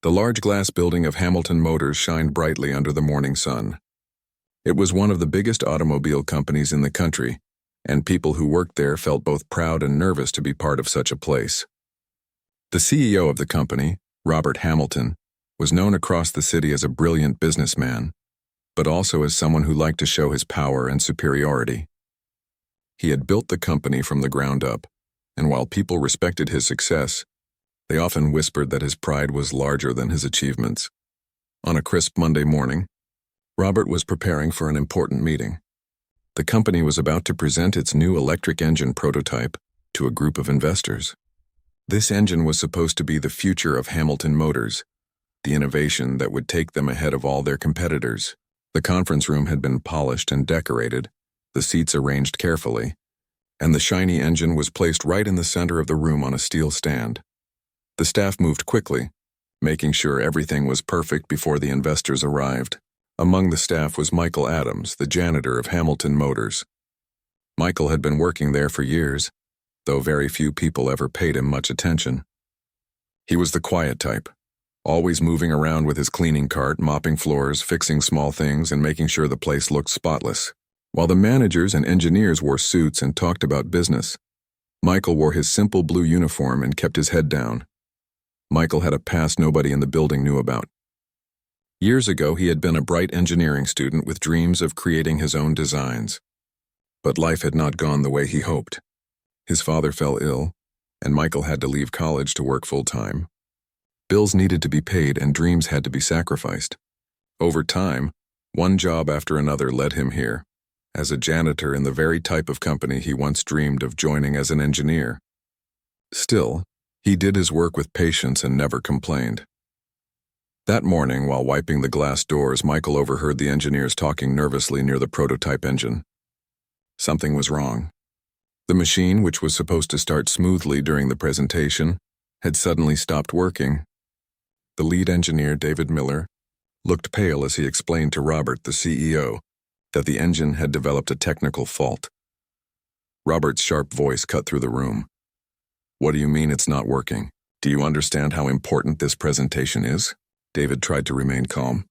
The large glass building of Hamilton Motors shined brightly under the morning sun. It was one of the biggest automobile companies in the country, and people who worked there felt both proud and nervous to be part of such a place. The CEO of the company, Robert Hamilton, was known across the city as a brilliant businessman, but also as someone who liked to show his power and superiority. He had built the company from the ground up, and while people respected his success, they often whispered that his pride was larger than his achievements. On a crisp Monday morning, Robert was preparing for an important meeting. The company was about to present its new electric engine prototype to a group of investors. This engine was supposed to be the future of Hamilton Motors, the innovation that would take them ahead of all their competitors. The conference room had been polished and decorated, the seats arranged carefully, and the shiny engine was placed right in the center of the room on a steel stand. The staff moved quickly, making sure everything was perfect before the investors arrived. Among the staff was Michael Adams, the janitor of Hamilton Motors. Michael had been working there for years, though very few people ever paid him much attention. He was the quiet type, always moving around with his cleaning cart, mopping floors, fixing small things, and making sure the place looked spotless. While the managers and engineers wore suits and talked about business, Michael wore his simple blue uniform and kept his head down. Michael had a past nobody in the building knew about. Years ago, he had been a bright engineering student with dreams of creating his own designs. But life had not gone the way he hoped. His father fell ill, and Michael had to leave college to work full-time. Bills needed to be paid and dreams had to be sacrificed. Over time, one job after another led him here, as a janitor in the very type of company he once dreamed of joining as an engineer. Still, he did his work with patience and never complained. That morning, while wiping the glass doors, Michael overheard the engineers talking nervously near the prototype engine. Something was wrong. The machine, which was supposed to start smoothly during the presentation, had suddenly stopped working. The lead engineer, David Miller, looked pale as he explained to Robert, the CEO, that the engine had developed a technical fault. Robert's sharp voice cut through the room. "What do you mean it's not working? Do you understand how important this presentation is?" David tried to remain calm.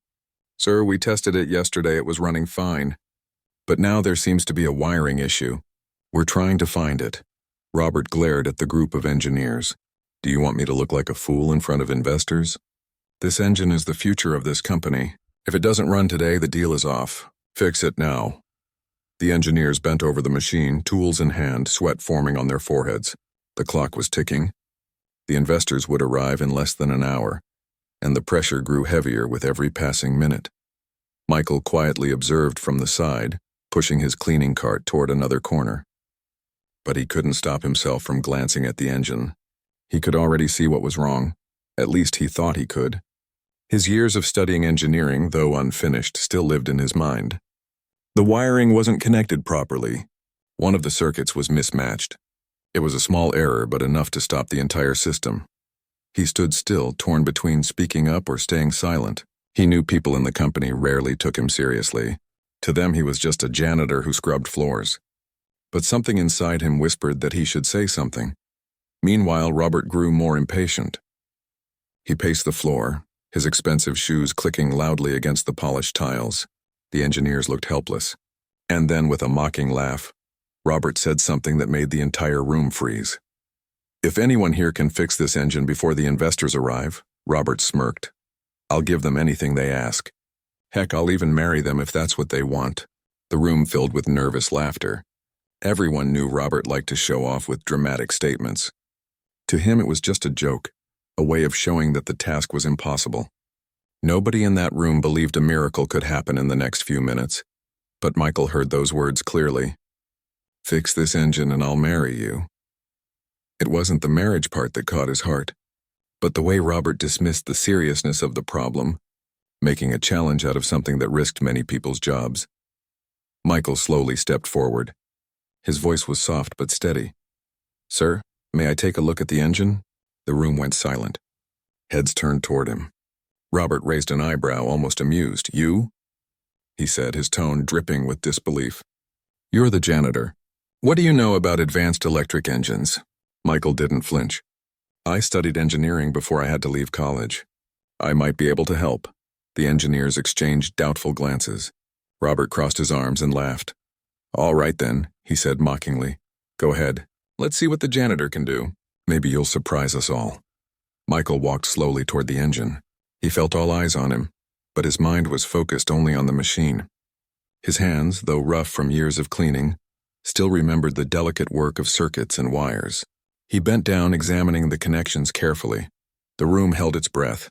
"Sir, we tested it yesterday. It was running fine. But now there seems to be a wiring issue. We're trying to find it." Robert glared at the group of engineers. "Do you want me to look like a fool in front of investors? This engine is the future of this company. If it doesn't run today, the deal is off. Fix it now." The engineers bent over the machine, tools in hand, sweat forming on their foreheads. The clock was ticking. The investors would arrive in less than an hour, and the pressure grew heavier with every passing minute. Michael quietly observed from the side, pushing his cleaning cart toward another corner. But he couldn't stop himself from glancing at the engine. He could already see what was wrong. At least he thought he could. His years of studying engineering, though unfinished, still lived in his mind. The wiring wasn't connected properly. One of the circuits was mismatched. It was a small error, but enough to stop the entire system. He stood still, torn between speaking up or staying silent. He knew people in the company rarely took him seriously. To them, he was just a janitor who scrubbed floors. But something inside him whispered that he should say something. Meanwhile, Robert grew more impatient. He paced the floor, his expensive shoes clicking loudly against the polished tiles. The engineers looked helpless. And then, with a mocking laugh, Robert said something that made the entire room freeze. "If anyone here can fix this engine before the investors arrive," Robert smirked, "I'll give them anything they ask. Heck, I'll even marry them if that's what they want." The room filled with nervous laughter. Everyone knew Robert liked to show off with dramatic statements. To him, it was just a joke, a way of showing that the task was impossible. Nobody in that room believed a miracle could happen in the next few minutes, but Michael heard those words clearly. "Fix this engine and I'll marry you." It wasn't the marriage part that caught his heart, but the way Robert dismissed the seriousness of the problem, making a challenge out of something that risked many people's jobs. Michael slowly stepped forward. His voice was soft but steady. "Sir, may I take a look at the engine?" The room went silent. Heads turned toward him. Robert raised an eyebrow, almost amused. "You?" he said, his tone dripping with disbelief. "You're the janitor. What do you know about advanced electric engines?" Michael didn't flinch. "I studied engineering before I had to leave college. I might be able to help." The engineers exchanged doubtful glances. Robert crossed his arms and laughed. "All right then," he said mockingly. "Go ahead. Let's see what the janitor can do. Maybe you'll surprise us all." Michael walked slowly toward the engine. He felt all eyes on him, but his mind was focused only on the machine. His hands, though rough from years of cleaning, still remembered the delicate work of circuits and wires. He bent down, examining the connections carefully. The room held its breath.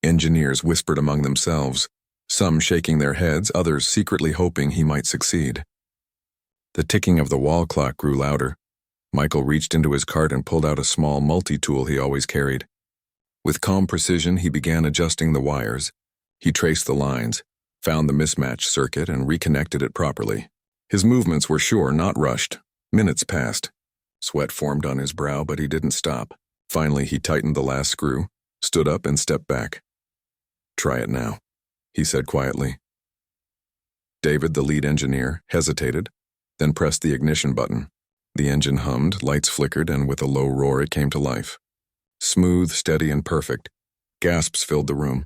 Engineers whispered among themselves, some shaking their heads, others secretly hoping he might succeed. The ticking of the wall clock grew louder. Michael reached into his cart and pulled out a small multi-tool he always carried. With calm precision, he began adjusting the wires. He traced the lines, found the mismatched circuit, and reconnected it properly. His movements were sure, not rushed. Minutes passed. Sweat formed on his brow, but he didn't stop. Finally, he tightened the last screw, stood up, and stepped back. "Try it now," he said quietly. David, the lead engineer, hesitated, then pressed the ignition button. The engine hummed, lights flickered, and with a low roar it came to life. Smooth, steady, and perfect. Gasps filled the room.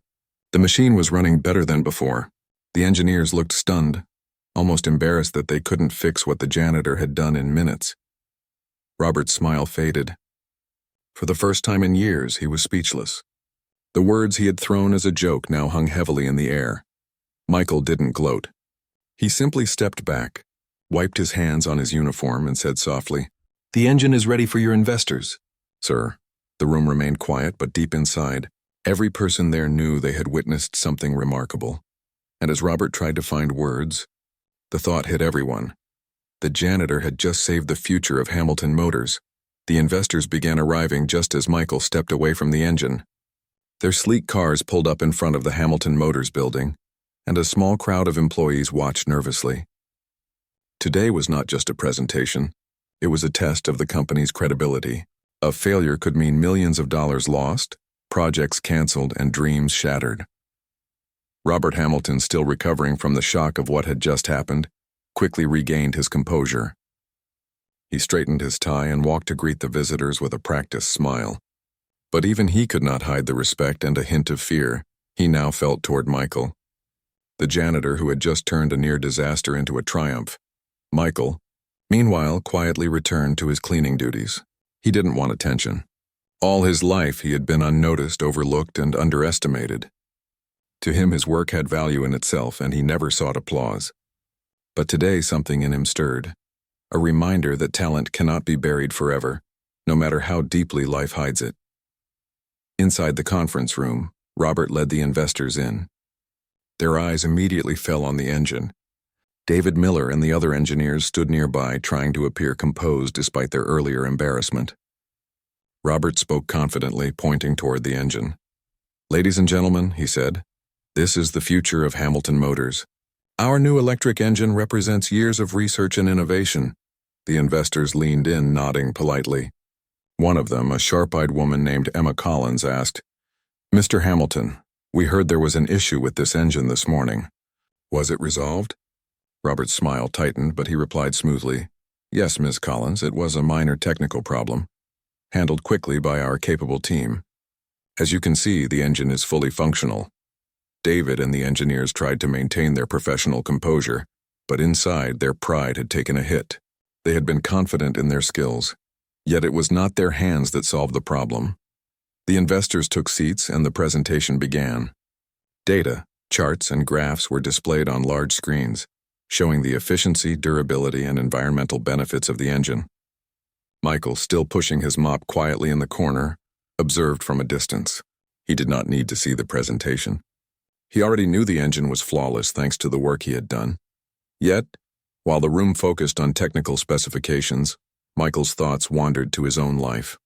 The machine was running better than before. The engineers looked stunned, almost embarrassed that they couldn't fix what the janitor had done in minutes. Robert's smile faded. For the first time in years, he was speechless. The words he had thrown as a joke now hung heavily in the air. Michael didn't gloat. He simply stepped back, wiped his hands on his uniform, and said softly, "The engine is ready for your investors." "Sir." The room remained quiet, but deep inside, every person there knew they had witnessed something remarkable. And as Robert tried to find words, the thought hit everyone. The janitor had just saved the future of Hamilton Motors. The investors began arriving just as Michael stepped away from the engine. Their sleek cars pulled up in front of the Hamilton Motors building, and a small crowd of employees watched nervously. Today was not just a presentation. It was a test of the company's credibility. A failure could mean millions of dollars lost, projects canceled, and dreams shattered. Robert Hamilton, still recovering from the shock of what had just happened, quickly regained his composure. He straightened his tie and walked to greet the visitors with a practiced smile. But even he could not hide the respect and a hint of fear he now felt toward Michael, the janitor who had just turned a near disaster into a triumph. Michael, meanwhile, quietly returned to his cleaning duties. He didn't want attention. All his life he had been unnoticed, overlooked, and underestimated. To him his work had value in itself, and he never sought applause. But today something in him stirred, a reminder that talent cannot be buried forever, no matter how deeply life hides it. Inside the conference room, Robert led the investors in. Their eyes immediately fell on the engine. David Miller and the other engineers stood nearby, trying to appear composed despite their earlier embarrassment. Robert spoke confidently, pointing toward the engine. "Ladies and gentlemen," he said, "this is the future of Hamilton Motors. Our new electric engine represents years of research and innovation." The investors leaned in, nodding politely. One of them, a sharp-eyed woman named Emma Collins, asked, "Mr. Hamilton, we heard there was an issue with this engine this morning. Was it resolved?" Robert's smile tightened, but he replied smoothly, "Yes, Ms. Collins, it was a minor technical problem, handled quickly by our capable team. As you can see, the engine is fully functional." David and the engineers tried to maintain their professional composure, but inside their pride had taken a hit. They had been confident in their skills, yet it was not their hands that solved the problem. The investors took seats and the presentation began. Data, charts, and graphs were displayed on large screens, showing the efficiency, durability, and environmental benefits of the engine. Michael, still pushing his mop quietly in the corner, observed from a distance. He did not need to see the presentation. He already knew the engine was flawless thanks to the work he had done. Yet, while the room focused on technical specifications, Michael's thoughts wandered to his own life.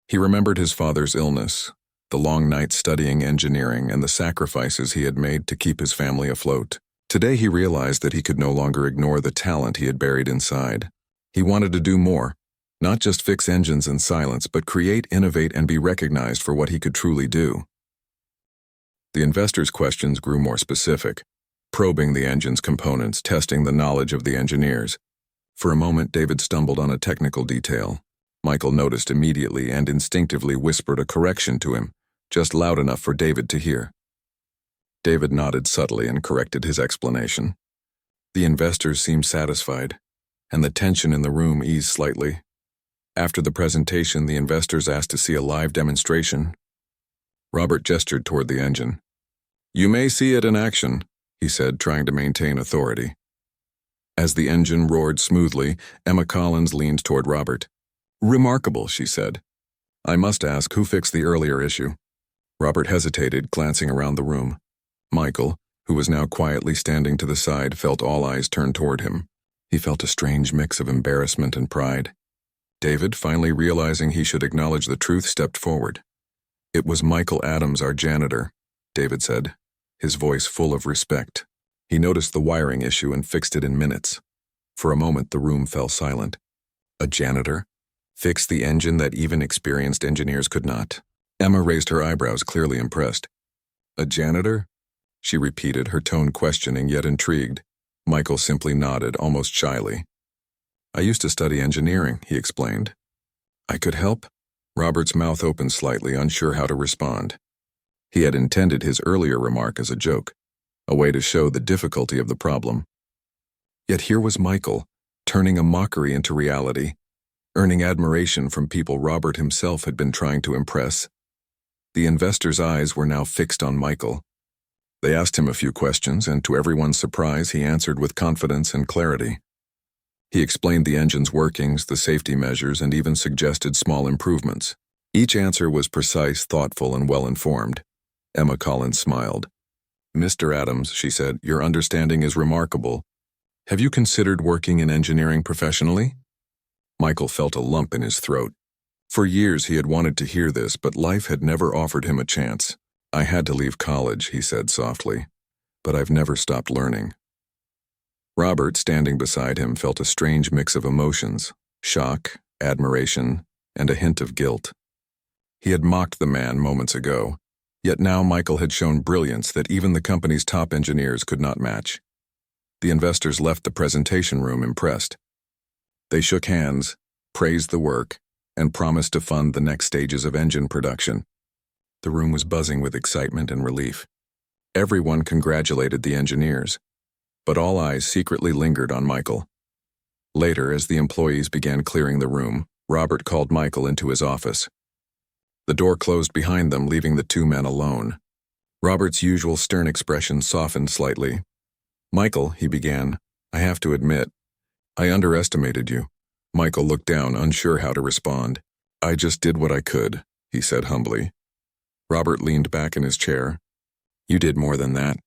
He remembered his father's illness, the long nights studying engineering, and the sacrifices he had made to keep his family afloat. Today he realized that he could no longer ignore the talent he had buried inside. He wanted to do more, not just fix engines in silence, but create, innovate, and be recognized for what he could truly do. The investors' questions grew more specific, probing the engine's components, testing the knowledge of the engineers. For a moment, David stumbled on a technical detail. Michael noticed immediately and instinctively whispered a correction to him, just loud enough for David to hear. David nodded subtly and corrected his explanation. The investors seemed satisfied, and the tension in the room eased slightly. After the presentation, the investors asked to see a live demonstration. Robert gestured toward the engine. "You may see it in action," he said, trying to maintain authority. As the engine roared smoothly, Emma Collins leaned toward Robert. "Remarkable," she said. "I must ask, who fixed the earlier issue?" Robert hesitated, glancing around the room. Michael, who was now quietly standing to the side, felt all eyes turned toward him. He felt a strange mix of embarrassment and pride. David, finally realizing he should acknowledge the truth, stepped forward. "It was Michael Adams, our janitor," David said, his voice full of respect. He noticed the wiring issue and fixed it in minutes. For a moment, the room fell silent. A janitor? Fixed the engine that even experienced engineers could not? Emma raised her eyebrows, clearly impressed. "A janitor?" she repeated, her tone questioning yet intrigued. Michael simply nodded, almost shyly. "I used to study engineering," he explained. "I could help?" Robert's mouth opened slightly, unsure how to respond. He had intended his earlier remark as a joke, a way to show the difficulty of the problem. Yet here was Michael, turning a mockery into reality, earning admiration from people Robert himself had been trying to impress. The investors' eyes were now fixed on Michael. They asked him a few questions, and to everyone's surprise, he answered with confidence and clarity. He explained the engine's workings, the safety measures, and even suggested small improvements. Each answer was precise, thoughtful, and well-informed. Emma Collins smiled. "Mr. Adams," she said, "your understanding is remarkable. Have you considered working in engineering professionally?" Michael felt a lump in his throat. For years he had wanted to hear this, but life had never offered him a chance. "I had to leave college," he said softly, "but I've never stopped learning." Robert, standing beside him, felt a strange mix of emotions: shock, admiration, and a hint of guilt. He had mocked the man moments ago, yet now Michael had shown brilliance that even the company's top engineers could not match. The investors left the presentation room impressed. They shook hands, praised the work, and promised to fund the next stages of engine production. The room was buzzing with excitement and relief. Everyone congratulated the engineers, but all eyes secretly lingered on Michael. Later, as the employees began clearing the room, Robert called Michael into his office. The door closed behind them, leaving the two men alone. Robert's usual stern expression softened slightly. "Michael," he began, "I have to admit, I underestimated you." Michael looked down, unsure how to respond. "I just did what I could," he said humbly. Robert leaned back in his chair. "You did more than that.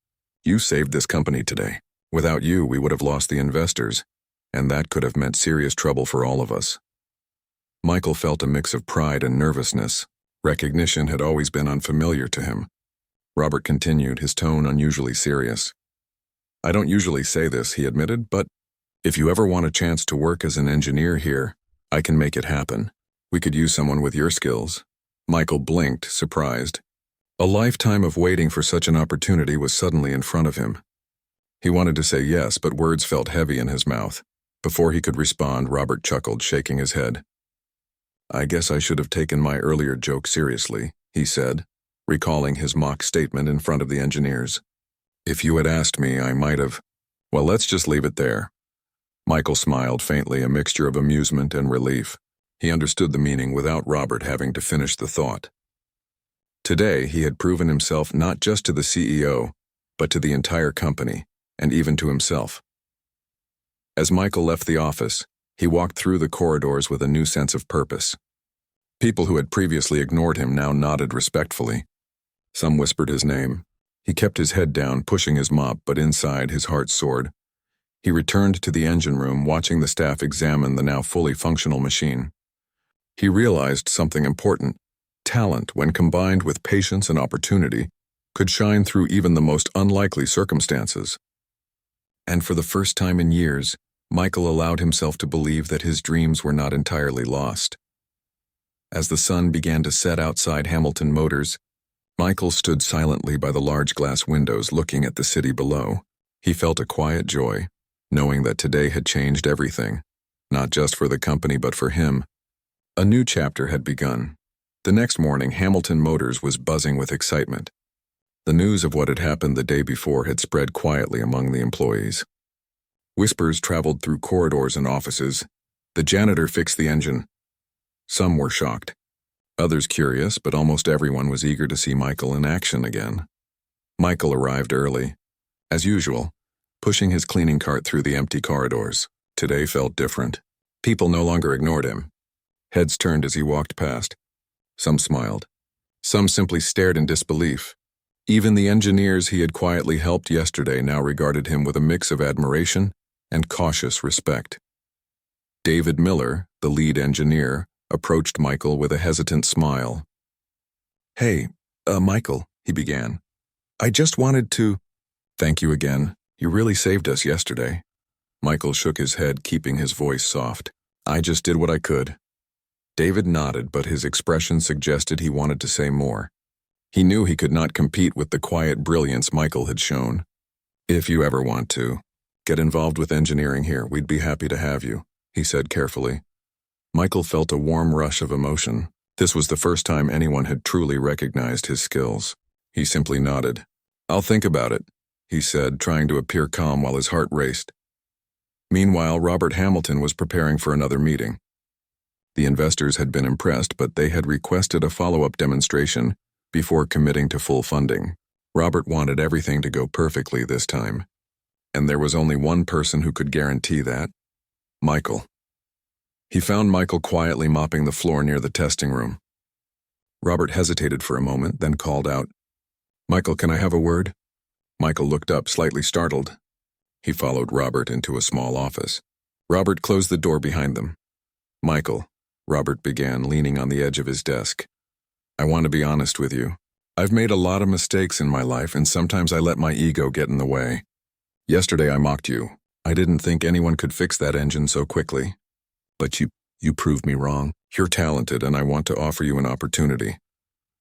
You saved this company today. Without you, we would have lost the investors, and that could have meant serious trouble for all of us." Michael felt a mix of pride and nervousness. Recognition had always been unfamiliar to him. Robert continued, his tone unusually serious. "I don't usually say this," he admitted, "but if you ever want a chance to work as an engineer here, I can make it happen. We could use someone with your skills." Michael blinked, surprised. A lifetime of waiting for such an opportunity was suddenly in front of him. He wanted to say yes, but words felt heavy in his mouth. Before he could respond, Robert chuckled, shaking his head. "I guess I should have taken my earlier joke seriously," he said, recalling his mock statement in front of the engineers. "If you had asked me, I might have. Well, let's just leave it there." Michael smiled faintly, a mixture of amusement and relief. He understood the meaning without Robert having to finish the thought. Today, he had proven himself not just to the CEO, but to the entire company, and even to himself. As Michael left the office, he walked through the corridors with a new sense of purpose. People who had previously ignored him now nodded respectfully. Some whispered his name. He kept his head down, pushing his mop, but inside his heart soared. He returned to the engine room, watching the staff examine the now fully functional machine. He realized something important. Talent, when combined with patience and opportunity, could shine through even the most unlikely circumstances. And for the first time in years, Michael allowed himself to believe that his dreams were not entirely lost. As the sun began to set outside Hamilton Motors, Michael stood silently by the large glass windows looking at the city below. He felt a quiet joy, knowing that today had changed everything, not just for the company but for him. A new chapter had begun. The next morning, Hamilton Motors was buzzing with excitement. The news of what had happened the day before had spread quietly among the employees. Whispers traveled through corridors and offices. The janitor fixed the engine. Some were shocked, others curious, but almost everyone was eager to see Michael in action again. Michael arrived early, as usual, pushing his cleaning cart through the empty corridors. Today felt different. People no longer ignored him. Heads turned as he walked past. Some smiled. Some simply stared in disbelief. Even the engineers he had quietly helped yesterday now regarded him with a mix of admiration and cautious respect. David Miller, the lead engineer, approached Michael with a hesitant smile. "Hey, Michael," he began. "I just wanted to—" "Thank you again. You really saved us yesterday." Michael shook his head, keeping his voice soft. "I just did what I could." David nodded, but his expression suggested he wanted to say more. He knew he could not compete with the quiet brilliance Michael had shown. "If you ever want to get involved with engineering here, we'd be happy to have you," he said carefully. Michael felt a warm rush of emotion. This was the first time anyone had truly recognized his skills. He simply nodded. "I'll think about it," he said, trying to appear calm while his heart raced. Meanwhile, Robert Hamilton was preparing for another meeting. The investors had been impressed, but they had requested a follow-up demonstration before committing to full funding. Robert wanted everything to go perfectly this time, and there was only one person who could guarantee that: Michael. He found Michael quietly mopping the floor near the testing room. Robert hesitated for a moment, then called out, "Michael, can I have a word?" Michael looked up, slightly startled. He followed Robert into a small office. Robert closed the door behind them. "Michael," Robert began, leaning on the edge of his desk, "I want to be honest with you. I've made a lot of mistakes in my life, and sometimes I let my ego get in the way. Yesterday I mocked you. I didn't think anyone could fix that engine so quickly. But you proved me wrong. You're talented, and I want to offer you an opportunity."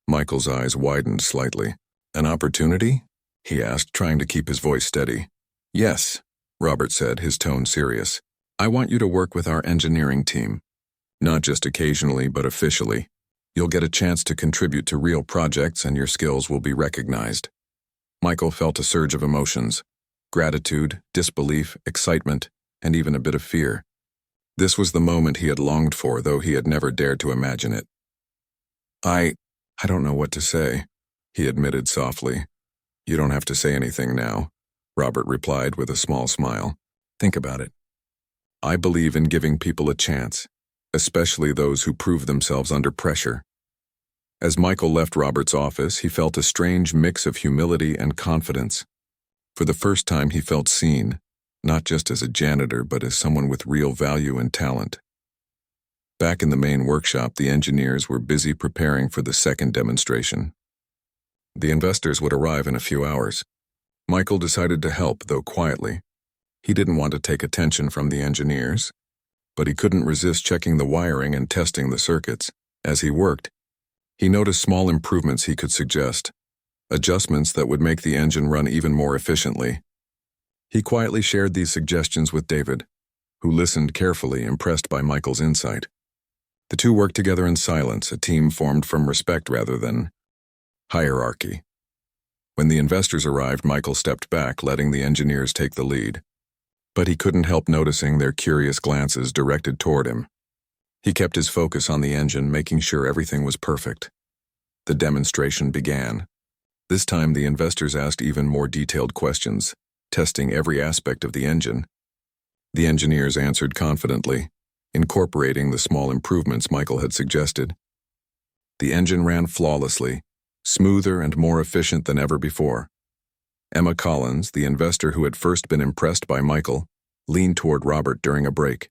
Michael's eyes widened slightly. "An opportunity?" he asked, trying to keep his voice steady. "Yes," Robert said, his tone serious. "I want you to work with our engineering team. Not just occasionally, but officially. You'll get a chance to contribute to real projects, and your skills will be recognized." Michael felt a surge of emotions: gratitude, disbelief, excitement, and even a bit of fear. This was the moment he had longed for, though he had never dared to imagine it. I don't know what to say," he admitted softly. "You don't have to say anything now," Robert replied with a small smile. "Think about it. I believe in giving people a chance, especially those who prove themselves under pressure." As Michael left Robert's office, he felt a strange mix of humility and confidence. For the first time, he felt seen, not just as a janitor, but as someone with real value and talent. Back in the main workshop, the engineers were busy preparing for the second demonstration. The investors would arrive in a few hours. Michael decided to help, though quietly. He didn't want to take attention from the engineers, but he couldn't resist checking the wiring and testing the circuits. As he worked, he noticed small improvements he could suggest, adjustments that would make the engine run even more efficiently. He quietly shared these suggestions with David, who listened carefully, impressed by Michael's insight. The two worked together in silence, a team formed from respect rather than hierarchy. When the investors arrived, Michael stepped back, letting the engineers take the lead. But he couldn't help noticing their curious glances directed toward him. He kept his focus on the engine, making sure everything was perfect. The demonstration began. This time, the investors asked even more detailed questions, testing every aspect of the engine. The engineers answered confidently, incorporating the small improvements Michael had suggested. The engine ran flawlessly, smoother and more efficient than ever before. Emma Collins, the investor who had first been impressed by Michael, leaned toward Robert during a break.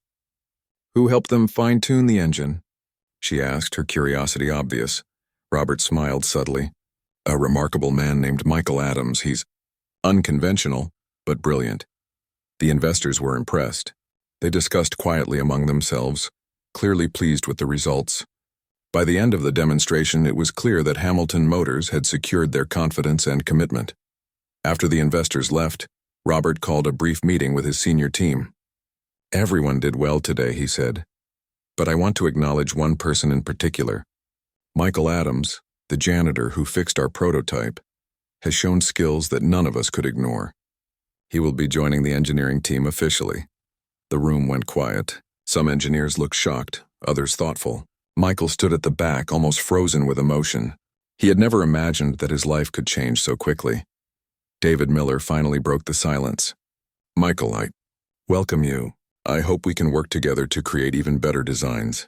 "Who helped them fine-tune the engine?" she asked, her curiosity obvious. Robert smiled subtly. "A remarkable man named Michael Adams. He's unconventional, but brilliant." The investors were impressed. They discussed quietly among themselves, clearly pleased with the results. By the end of the demonstration, it was clear that Hamilton Motors had secured their confidence and commitment. After the investors left, Robert called a brief meeting with his senior team. "Everyone did well today," he said. "But I want to acknowledge one person in particular, Michael Adams, the janitor who fixed our prototype, has shown skills that none of us could ignore. He will be joining the engineering team officially. The room went quiet. Some engineers looked shocked, others thoughtful. Michael stood at the back, almost frozen with emotion. He had never imagined that his life could change so quickly. David Miller finally broke the silence. Michael, I welcome you. I hope we can work together to create even better designs.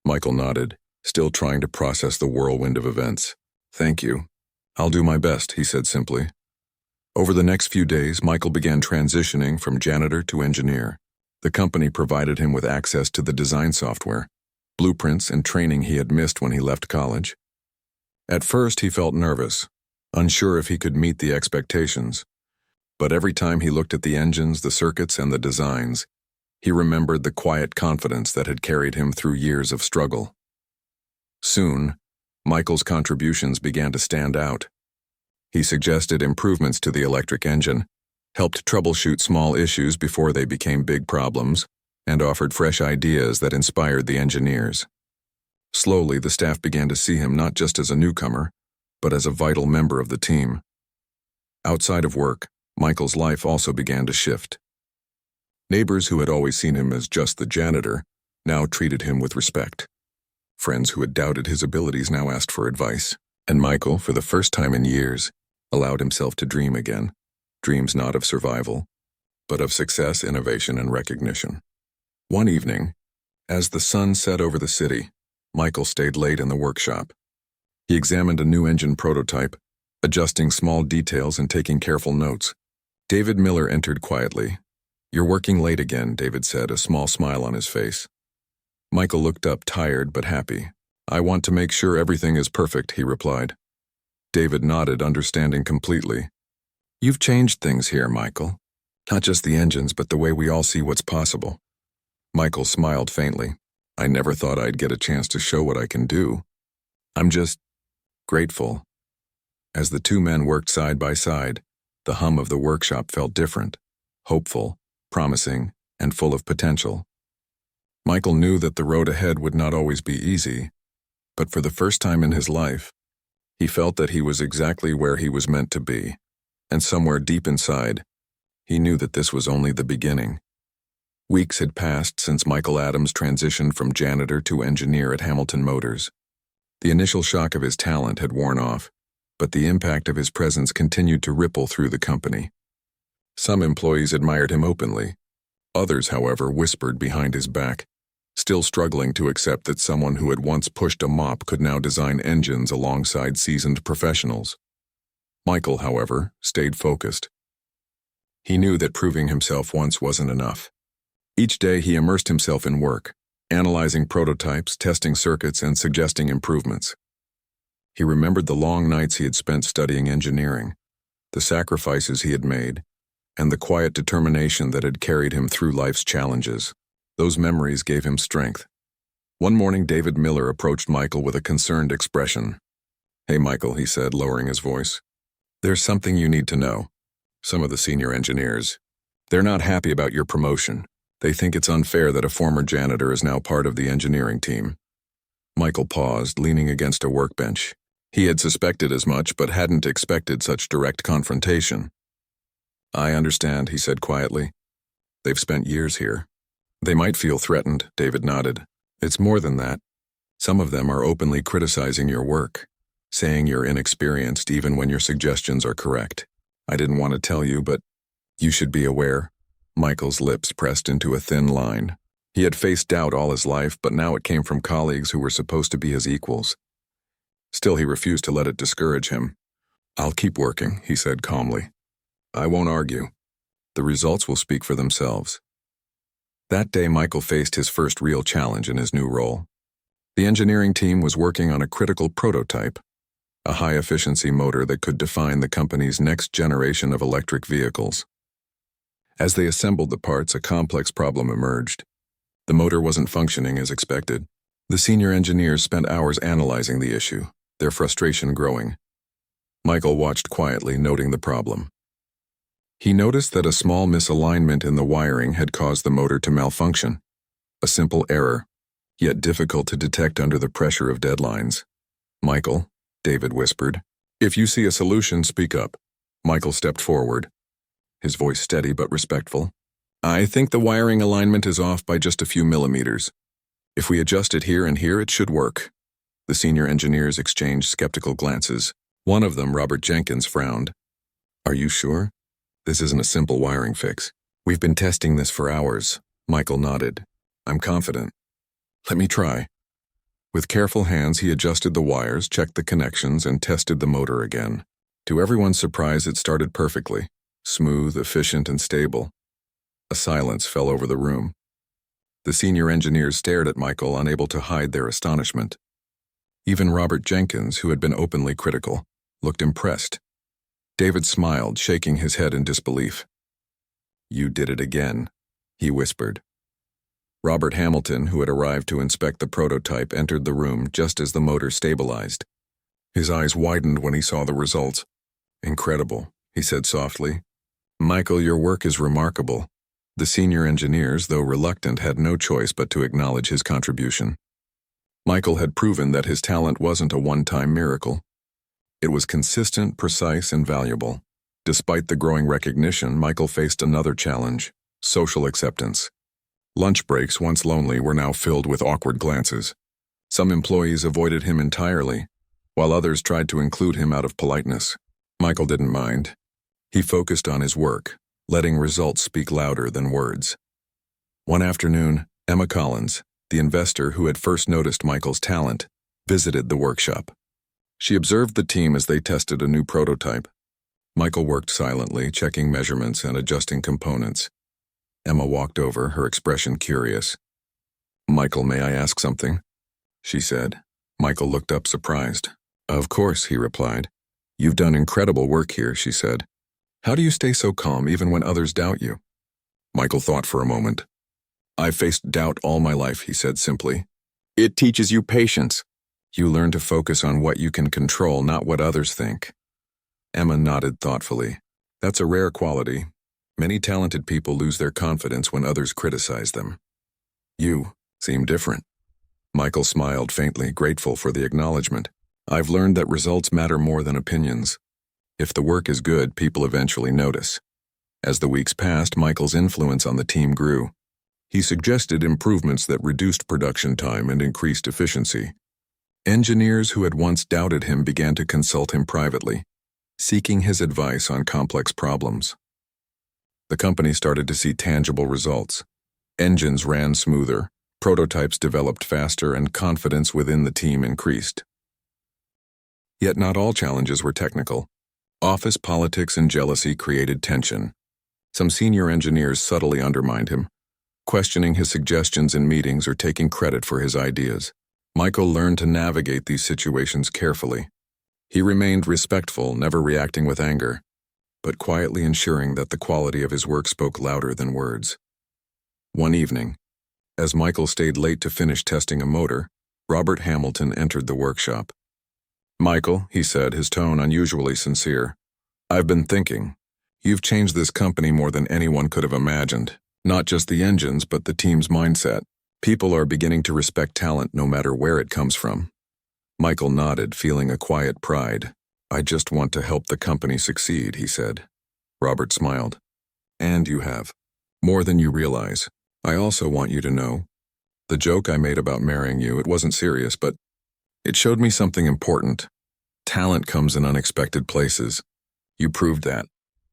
Michael nodded, still trying to process the whirlwind of events. Thank you. I'll do my best, he said simply. Over the next few days, Michael began transitioning from janitor to engineer. The company provided him with access to the design software, blueprints and training he had missed when he left college. At first, he felt nervous, unsure if he could meet the expectations. But every time he looked at the engines, the circuits, and the designs, he remembered the quiet confidence that had carried him through years of struggle. Soon, Michael's contributions began to stand out. He suggested improvements to the electric engine, helped troubleshoot small issues before they became big problems, and offered fresh ideas that inspired the engineers. Slowly, the staff began to see him not just as a newcomer, but as a vital member of the team. Outside of work, Michael's life also began to shift. Neighbors who had always seen him as just the janitor now treated him with respect. Friends who had doubted his abilities now asked for advice, and Michael, for the first time in years, allowed himself to dream again, dreams not of survival, but of success, innovation, and recognition. One evening, as the sun set over the city, Michael stayed late in the workshop. He examined a new engine prototype, adjusting small details and taking careful notes. David Miller entered quietly. "You're working late again," David said, a small smile on his face. Michael looked up, tired but happy. "I want to make sure everything is perfect," he replied. David nodded, understanding completely. "You've changed things here, Michael. Not just the engines, but the way we all see what's possible." Michael smiled faintly. "I never thought I'd get a chance to show what I can do. I'm just grateful." As the two men worked side by side, the hum of the workshop felt different, hopeful, promising, and full of potential. Michael knew that the road ahead would not always be easy, but for the first time in his life, he felt that he was exactly where he was meant to be, and somewhere deep inside, he knew that this was only the beginning. Weeks had passed since Michael Adams transitioned from janitor to engineer at Hamilton Motors. The initial shock of his talent had worn off, but the impact of his presence continued to ripple through the company. Some employees admired him openly. Others, however, whispered behind his back, still struggling to accept that someone who had once pushed a mop could now design engines alongside seasoned professionals. Michael, however, stayed focused. He knew that proving himself once wasn't enough. Each day he immersed himself in work, analyzing prototypes, testing circuits, and suggesting improvements. He remembered the long nights he had spent studying engineering, the sacrifices he had made, and the quiet determination that had carried him through life's challenges. Those memories gave him strength. One morning, David Miller approached Michael with a concerned expression. "Hey, Michael," he said, lowering his voice. "There's something you need to know. Some of the senior engineers, they're not happy about your promotion. They think it's unfair that a former janitor is now part of the engineering team." Michael paused, leaning against a workbench. He had suspected as much, but hadn't expected such direct confrontation. "I understand," he said quietly. "They've spent years here. They might feel threatened," David nodded. "It's more than that. Some of them are openly criticizing your work, saying you're inexperienced even when your suggestions are correct. I didn't want to tell you, but you should be aware." Michael's lips pressed into a thin line. He had faced doubt all his life, but now it came from colleagues who were supposed to be his equals. Still, he refused to let it discourage him. "I'll keep working," he said calmly. "I won't argue. The results will speak for themselves." That day, Michael faced his first real challenge in his new role. The engineering team was working on a critical prototype, a high-efficiency motor that could define the company's next generation of electric vehicles. As they assembled the parts, a complex problem emerged. The motor wasn't functioning as expected. The senior engineers spent hours analyzing the issue, their frustration growing. Michael watched quietly, noting the problem. He noticed that a small misalignment in the wiring had caused the motor to malfunction. A simple error, yet difficult to detect under the pressure of deadlines. "Michael," David whispered. "If you see a solution, speak up." Michael stepped forward, his voice steady but respectful. "I think the wiring alignment is off by just a few millimeters. If we adjust it here and here, it should work." The senior engineers exchanged skeptical glances. One of them, Robert Jenkins, frowned. "Are you sure? This isn't a simple wiring fix." "We've been testing this for hours," Michael nodded. "I'm confident. Let me try." With careful hands, he adjusted the wires, checked the connections, and tested the motor again. To everyone's surprise, it started perfectly, smooth, efficient, and stable. A silence fell over the room. The senior engineers stared at Michael, unable to hide their astonishment. Even Robert Jenkins, who had been openly critical, looked impressed. David smiled, shaking his head in disbelief. "You did it again," he whispered. Robert Hamilton, who had arrived to inspect the prototype, entered the room just as the motor stabilized. His eyes widened when he saw the results. "Incredible," he said softly. "Michael, your work is remarkable." The senior engineers, though reluctant, had no choice but to acknowledge his contribution. Michael had proven that his talent wasn't a one-time miracle. It was consistent, precise, and valuable. Despite the growing recognition, Michael faced another challenge: social acceptance. Lunch breaks, once lonely, were now filled with awkward glances. Some employees avoided him entirely, while others tried to include him out of politeness. Michael didn't mind. He focused on his work, letting results speak louder than words. One afternoon, Emma Collins, the investor who had first noticed Michael's talent, visited the workshop. She observed the team as they tested a new prototype. Michael worked silently, checking measurements and adjusting components. Emma walked over, her expression curious. "Michael, may I ask something?" she said. Michael looked up surprised. "Of course," he replied. "You've done incredible work here," she said. "How do you stay so calm even when others doubt you?" Michael thought for a moment. "I've faced doubt all my life," he said simply. "It teaches you patience. You learn to focus on what you can control, not what others think." Emma nodded thoughtfully. "That's a rare quality. Many talented people lose their confidence when others criticize them. You seem different." Michael smiled faintly, grateful for the acknowledgement. "I've learned that results matter more than opinions. If the work is good, people eventually notice." As the weeks passed, Michael's influence on the team grew. He suggested improvements that reduced production time and increased efficiency. Engineers who had once doubted him began to consult him privately, seeking his advice on complex problems. The company started to see tangible results. Engines ran smoother, prototypes developed faster, and confidence within the team increased. Yet not all challenges were technical. Office politics and jealousy created tension. Some senior engineers subtly undermined him, questioning his suggestions in meetings or taking credit for his ideas. Michael learned to navigate these situations carefully. He remained respectful, never reacting with anger, but quietly ensuring that the quality of his work spoke louder than words. One evening, as Michael stayed late to finish testing a motor, Robert Hamilton entered the workshop. "Michael," he said, his tone unusually sincere, "I've been thinking. You've changed this company more than anyone could have imagined. Not just the engines, but the team's mindset. People are beginning to respect talent no matter where it comes from." Michael nodded, feeling a quiet pride. "I just want to help the company succeed," he said. Robert smiled. "And you have. More than you realize. I also want you to know. The joke I made about marrying you, it wasn't serious, but it showed me something important. Talent comes in unexpected places. You proved that."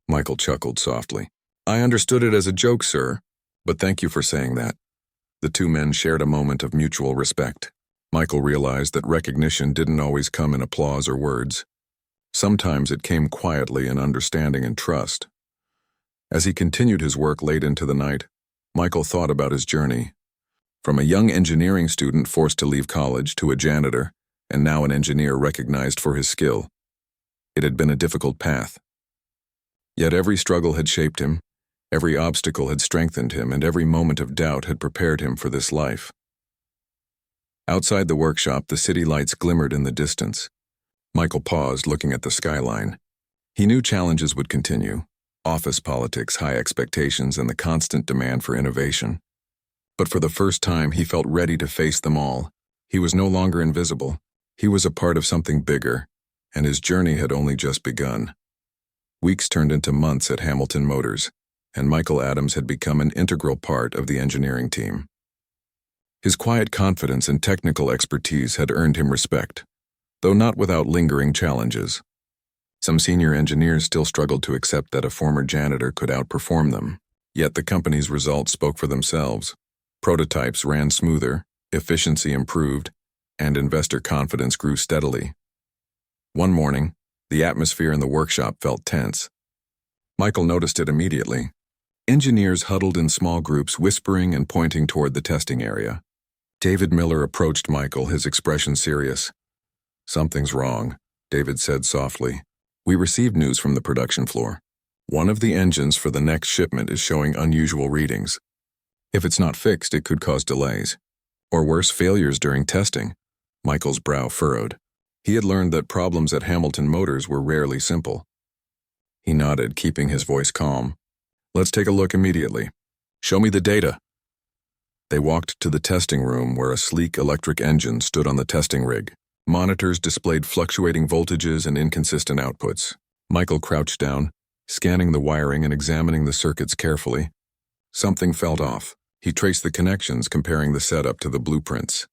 Michael chuckled softly. "I understood it as a joke, sir, but thank you for saying that." The two men shared a moment of mutual respect. Michael realized that recognition didn't always come in applause or words. Sometimes it came quietly in understanding and trust. As he continued his work late into the night, Michael thought about his journey. From a young engineering student forced to leave college to a janitor, and now an engineer recognized for his skill. It had been a difficult path. Yet every struggle had shaped him, every obstacle had strengthened him, and every moment of doubt had prepared him for this life. Outside the workshop, the city lights glimmered in the distance. Michael paused, looking at the skyline. He knew challenges would continue: office politics, high expectations, and the constant demand for innovation. But for the first time, he felt ready to face them all. He was no longer invisible. He was a part of something bigger, and his journey had only just begun. Weeks turned into months at Hamilton Motors, and Michael Adams had become an integral part of the engineering team. His quiet confidence and technical expertise had earned him respect, though not without lingering challenges. Some senior engineers still struggled to accept that a former janitor could outperform them, yet the company's results spoke for themselves. Prototypes ran smoother, efficiency improved, and investor confidence grew steadily. One morning, the atmosphere in the workshop felt tense. Michael noticed it immediately. Engineers huddled in small groups, whispering and pointing toward the testing area. David Miller approached Michael, his expression serious. "Something's wrong," David said softly. "We received news from the production floor. One of the engines for the next shipment is showing unusual readings. If it's not fixed, it could cause delays. Or worse, failures during testing." Michael's brow furrowed. He had learned that problems at Hamilton Motors were rarely simple. He nodded, keeping his voice calm. "Let's take a look immediately. Show me the data." They walked to the testing room where a sleek electric engine stood on the testing rig. Monitors displayed fluctuating voltages and inconsistent outputs. Michael crouched down, scanning the wiring and examining the circuits carefully. Something felt off. He traced the connections, comparing the setup to the blueprints.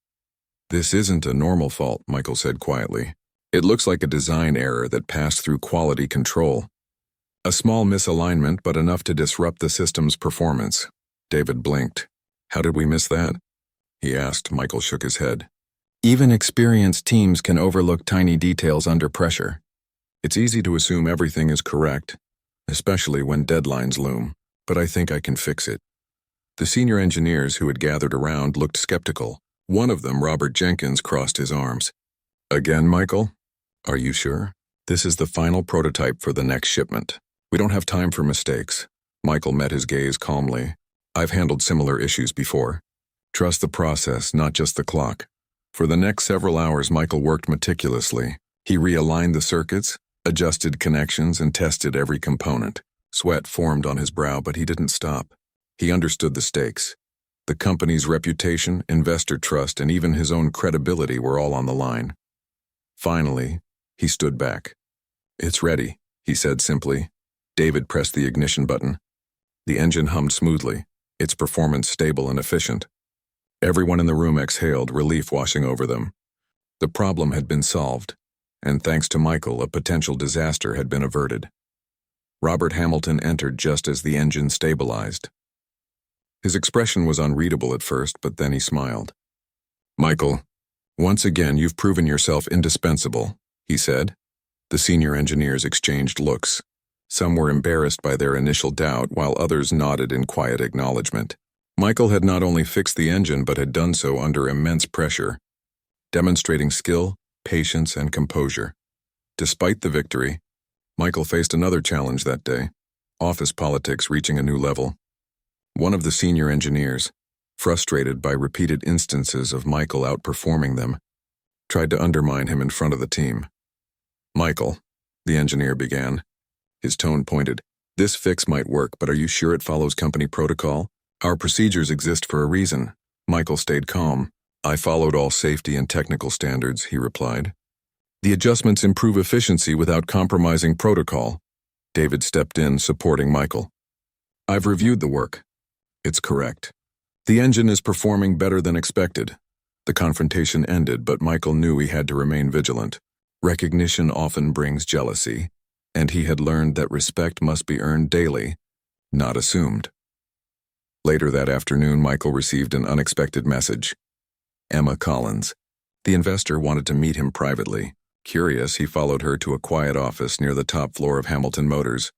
"This isn't a normal fault," Michael said quietly. "It looks like a design error that passed through quality control. A small misalignment, but enough to disrupt the system's performance." David blinked. "How did we miss that?" he asked. Michael shook his head. "Even experienced teams can overlook tiny details under pressure. It's easy to assume everything is correct, especially when deadlines loom, but I think I can fix it." The senior engineers who had gathered around looked skeptical. One of them, Robert Jenkins, crossed his arms. "Again, Michael? Are you sure? This is the final prototype for the next shipment. We don't have time for mistakes." Michael met his gaze calmly. "I've handled similar issues before. Trust the process, not just the clock." For the next several hours, Michael worked meticulously. He realigned the circuits, adjusted connections, and tested every component. Sweat formed on his brow, but he didn't stop. He understood the stakes. The company's reputation, investor trust, and even his own credibility were all on the line. Finally, he stood back. "It's ready," he said simply. David pressed the ignition button. The engine hummed smoothly, its performance stable and efficient. Everyone in the room exhaled, relief washing over them. The problem had been solved, and thanks to Michael, a potential disaster had been averted. Robert Hamilton entered just as the engine stabilized. His expression was unreadable at first, but then he smiled. "Michael, once again you've proven yourself indispensable," he said. The senior engineers exchanged looks. Some were embarrassed by their initial doubt, while others nodded in quiet acknowledgement. Michael had not only fixed the engine, but had done so under immense pressure, demonstrating skill, patience, and composure. Despite the victory, Michael faced another challenge that day, office politics reaching a new level. One of the senior engineers, frustrated by repeated instances of Michael outperforming them, tried to undermine him in front of the team. "Michael," the engineer began. His tone pointed. "This fix might work, but are you sure it follows company protocol? Our procedures exist for a reason." Michael stayed calm. "I followed all safety and technical standards," he replied. "The adjustments improve efficiency without compromising protocol." David stepped in, supporting Michael. "I've reviewed the work. It's correct. The engine is performing better than expected." The confrontation ended, but Michael knew he had to remain vigilant. Recognition often brings jealousy, and he had learned that respect must be earned daily, not assumed. Later that afternoon, Michael received an unexpected message. Emma Collins. The investor wanted to meet him privately. Curious, he followed her to a quiet office near the top floor of Hamilton Motors.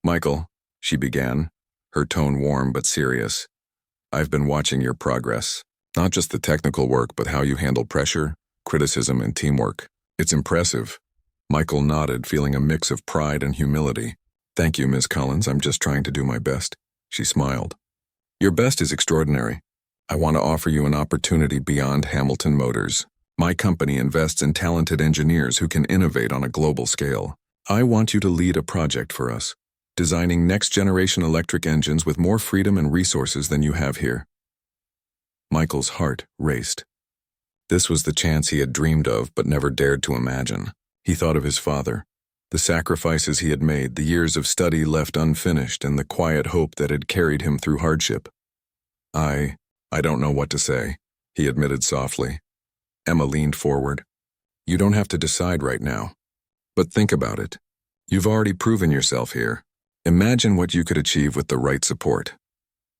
"Michael," she began, her tone warm but serious. "I've been watching your progress. Not just the technical work, but how you handle pressure, criticism, and teamwork. It's impressive." Michael nodded, feeling a mix of pride and humility. "Thank you, Ms. Collins. I'm just trying to do my best." She smiled. "Your best is extraordinary. I want to offer you an opportunity beyond Hamilton Motors. My company invests in talented engineers who can innovate on a global scale. I want you to lead a project for us, designing next-generation electric engines with more freedom and resources than you have here." Michael's heart raced. This was the chance he had dreamed of but never dared to imagine. He thought of his father, the sacrifices he had made, the years of study left unfinished, and the quiet hope that had carried him through hardship. I don't know what to say, he admitted softly. Emma leaned forward. You don't have to decide right now. But think about it. You've already proven yourself here. Imagine what you could achieve with the right support.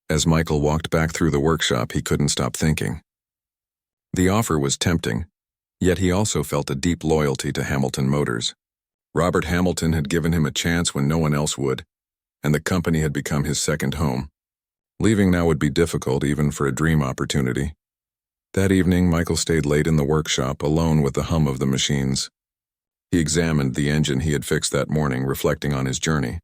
As Michael walked back through the workshop, he couldn't stop thinking. The offer was tempting, yet he also felt a deep loyalty to Hamilton Motors. Robert Hamilton had given him a chance when no one else would, and the company had become his second home. Leaving now would be difficult, even for a dream opportunity. That evening, Michael stayed late in the workshop, alone with the hum of the machines. He examined the engine he had fixed that morning, reflecting on his journey.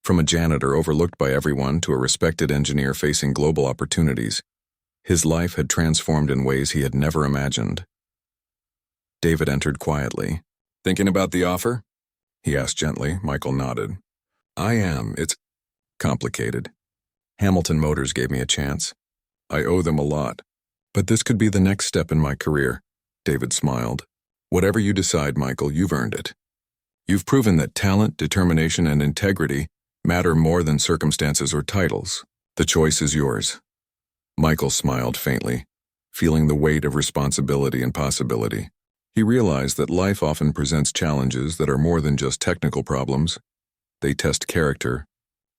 From a janitor overlooked by everyone to a respected engineer facing global opportunities, his life had transformed in ways he had never imagined. David entered quietly. Thinking about the offer? He asked gently. Michael nodded. I am. It's complicated. Hamilton Motors gave me a chance. I owe them a lot. But this could be the next step in my career. David smiled. Whatever you decide, Michael, you've earned it. You've proven that talent, determination, and integrity matter more than circumstances or titles. The choice is yours. Michael smiled faintly, feeling the weight of responsibility and possibility. He realized that life often presents challenges that are more than just technical problems. They test character,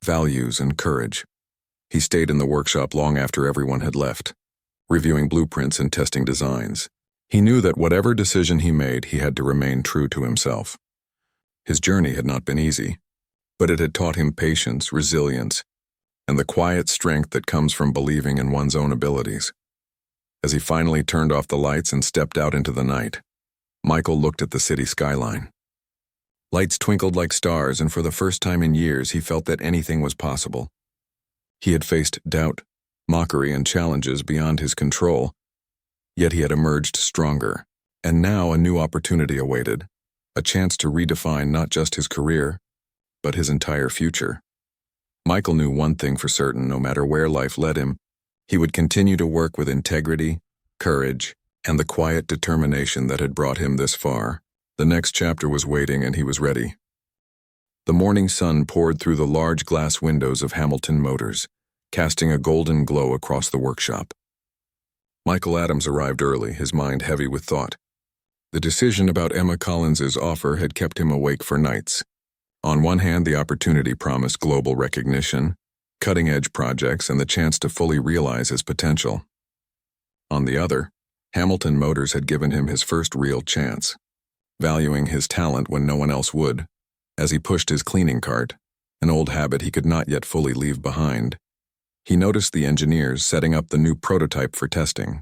values, and courage. He stayed in the workshop long after everyone had left, reviewing blueprints and testing designs. He knew that whatever decision he made, he had to remain true to himself. His journey had not been easy, but it had taught him patience, resilience, and the quiet strength that comes from believing in one's own abilities. As he finally turned off the lights and stepped out into the night, Michael looked at the city skyline. Lights twinkled like stars, and for the first time in years, he felt that anything was possible. He had faced doubt, mockery, and challenges beyond his control, yet he had emerged stronger, and now a new opportunity awaited, a chance to redefine not just his career, but his entire future. Michael knew one thing for certain: no matter where life led him, he would continue to work with integrity, courage, and the quiet determination that had brought him this far. The next chapter was waiting, and he was ready. The morning sun poured through the large glass windows of Hamilton Motors, casting a golden glow across the workshop. Michael Adams arrived early, his mind heavy with thought. The decision about Emma Collins's offer had kept him awake for nights. On one hand, the opportunity promised global recognition, cutting-edge projects, and the chance to fully realize his potential. On the other, Hamilton Motors had given him his first real chance, valuing his talent when no one else would. As he pushed his cleaning cart, an old habit he could not yet fully leave behind, he noticed the engineers setting up the new prototype for testing.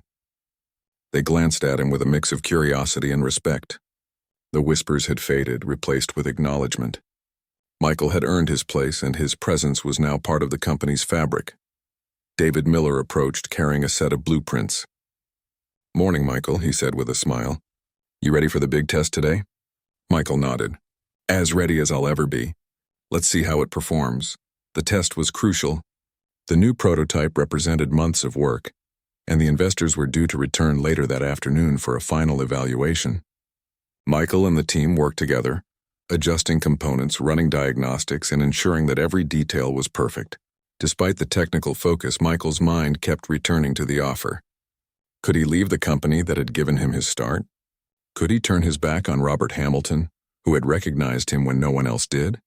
They glanced at him with a mix of curiosity and respect. The whispers had faded, replaced with acknowledgement. Michael had earned his place, and his presence was now part of the company's fabric. David Miller approached, carrying a set of blueprints. Morning, Michael, he said with a smile. You ready for the big test today? Michael nodded. As ready as I'll ever be. Let's see how it performs. The test was crucial. The new prototype represented months of work, and the investors were due to return later that afternoon for a final evaluation. Michael and the team worked together, adjusting components, running diagnostics, and ensuring that every detail was perfect. Despite the technical focus, Michael's mind kept returning to the offer. Could he leave the company that had given him his start? Could he turn his back on Robert Hamilton, who had recognized him when no one else did?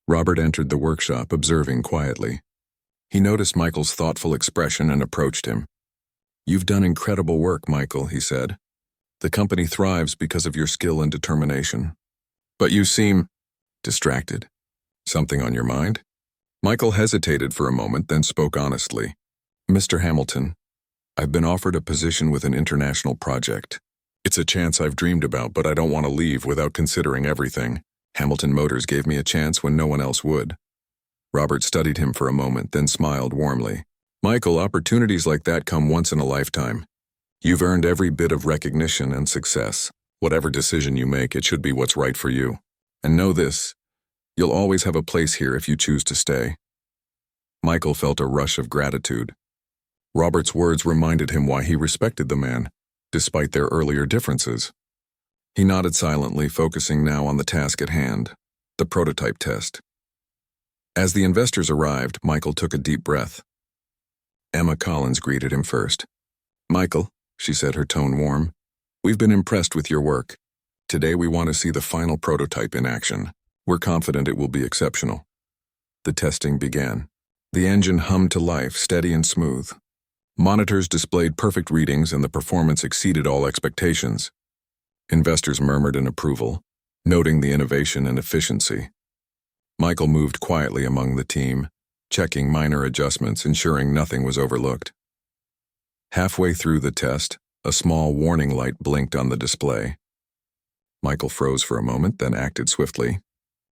Robert entered the workshop, observing quietly. He noticed Michael's thoughtful expression and approached him. You've done incredible work, Michael, he said. The company thrives because of your skill and determination. But you seem distracted. Something on your mind? Michael hesitated for a moment, then spoke honestly. Mr. Hamilton, I've been offered a position with an international project. It's a chance I've dreamed about, but I don't want to leave without considering everything. Hamilton Motors gave me a chance when no one else would. Robert studied him for a moment, then smiled warmly. Michael, opportunities like that come once in a lifetime. You've earned every bit of recognition and success. Whatever decision you make, it should be what's right for you. And know this, you'll always have a place here if you choose to stay. Michael felt a rush of gratitude. Robert's words reminded him why he respected the man. despite their earlier differences. He nodded silently, focusing now on the task at hand, the prototype test. As the investors arrived, Michael took a deep breath. Emma Collins greeted him first. "Michael," she said, her tone warm, "we've been impressed with your work. Today we want to see the final prototype in action. We're confident it will be exceptional." The testing began. The engine hummed to life, steady and smooth. Monitors displayed perfect readings and the performance exceeded all expectations. Investors murmured in approval, noting the innovation and efficiency. Michael moved quietly among the team, checking minor adjustments, ensuring nothing was overlooked. Halfway through the test, a small warning light blinked on the display. Michael froze for a moment, then acted swiftly.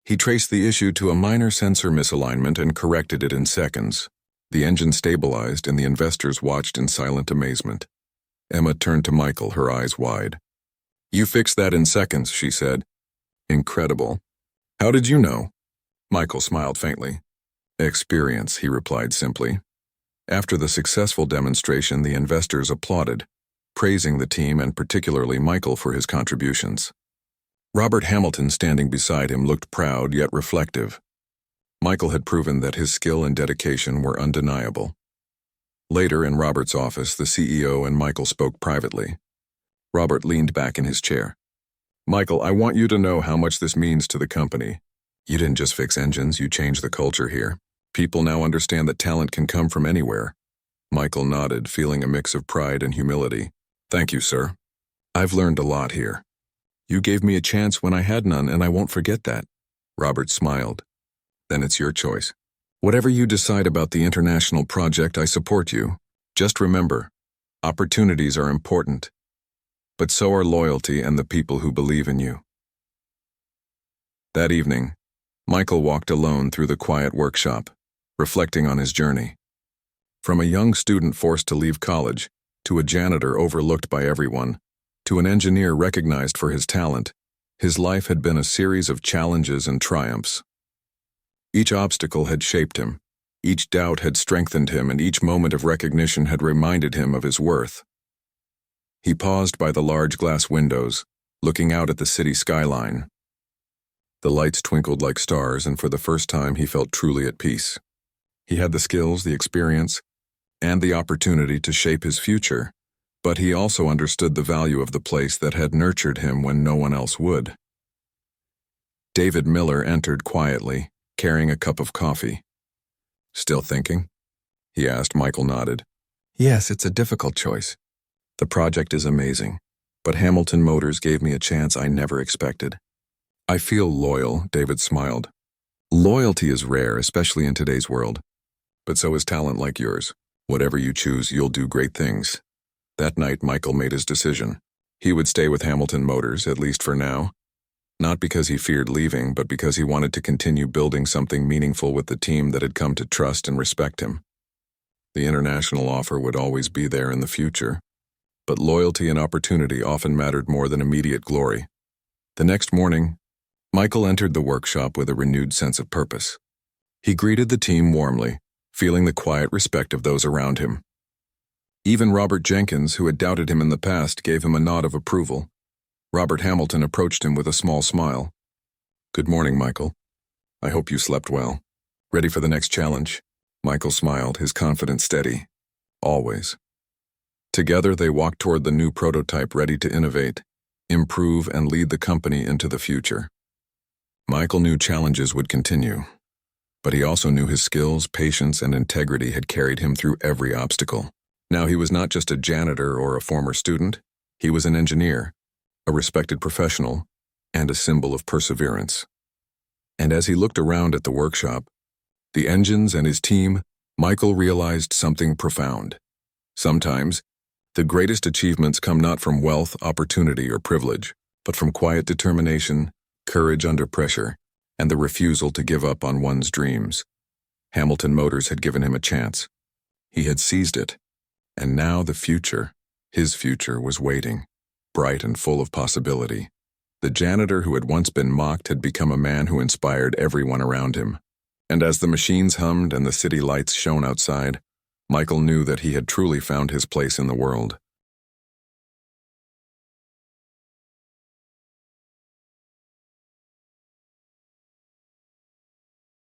He traced the issue to a minor sensor misalignment and corrected it in seconds. The engine stabilized and the investors watched in silent amazement. Emma turned to Michael, her eyes wide. "You fixed that in seconds," she said. "Incredible. How did you know?" Michael smiled faintly. "Experience," he replied simply. After the successful demonstration, the investors applauded, praising the team and particularly Michael for his contributions. Robert Hamilton, standing beside him, looked proud yet reflective. Michael had proven that his skill and dedication were undeniable. Later, in Robert's office, the CEO and Michael spoke privately. Robert leaned back in his chair. "Michael, I want you to know how much this means to the company. You didn't just fix engines, you changed the culture here. People now understand that talent can come from anywhere." Michael nodded, feeling a mix of pride and humility. "Thank you, sir. I've learned a lot here. You gave me a chance when I had none, and I won't forget that." Robert smiled. "Then it's your choice. Whatever you decide about the international project, I support you. Just remember, opportunities are important, but so are loyalty and the people who believe in you." That evening, Michael walked alone through the quiet workshop, reflecting on his journey. From a young student forced to leave college, to a janitor overlooked by everyone, to an engineer recognized for his talent, his life had been a series of challenges and triumphs. Each obstacle had shaped him, each doubt had strengthened him, and each moment of recognition had reminded him of his worth. He paused by the large glass windows, looking out at the city skyline. The lights twinkled like stars, and for the first time he felt truly at peace. He had the skills, the experience, and the opportunity to shape his future, but he also understood the value of the place that had nurtured him when no one else would. David Miller entered quietly, carrying a cup of coffee. "Still thinking?" he asked. Michael nodded. "Yes, it's a difficult choice. The project is amazing, but Hamilton Motors gave me a chance I never expected." "I feel loyal," David smiled. "Loyalty is rare, especially in today's world. But so is talent like yours. Whatever you choose, you'll do great things." That night, Michael made his decision. He would stay with Hamilton Motors, at least for now. Not because he feared leaving, but because he wanted to continue building something meaningful with the team that had come to trust and respect him. The international offer would always be there in the future, but loyalty and opportunity often mattered more than immediate glory. The next morning, Michael entered the workshop with a renewed sense of purpose. He greeted the team warmly, feeling the quiet respect of those around him. Even Robert Jenkins, who had doubted him in the past, gave him a nod of approval. Robert Hamilton approached him with a small smile. "Good morning, Michael. I hope you slept well. Ready for the next challenge?" Michael smiled, his confidence steady. "Always." Together they walked toward the new prototype, ready to innovate, improve, and lead the company into the future. Michael knew challenges would continue, but he also knew his skills, patience, and integrity had carried him through every obstacle. Now he was not just a janitor or a former student, he was an engineer, a respected professional, and a symbol of perseverance. And as he looked around at the workshop, the engines and his team, Michael realized something profound. Sometimes, the greatest achievements come not from wealth, opportunity, or privilege, but from quiet determination, courage under pressure, and the refusal to give up on one's dreams. Hamilton Motors had given him a chance. He had seized it. And now the future, his future, was waiting, bright and full of possibility. The janitor who had once been mocked had become a man who inspired everyone around him. And as the machines hummed and the city lights shone outside, Michael knew that he had truly found his place in the world.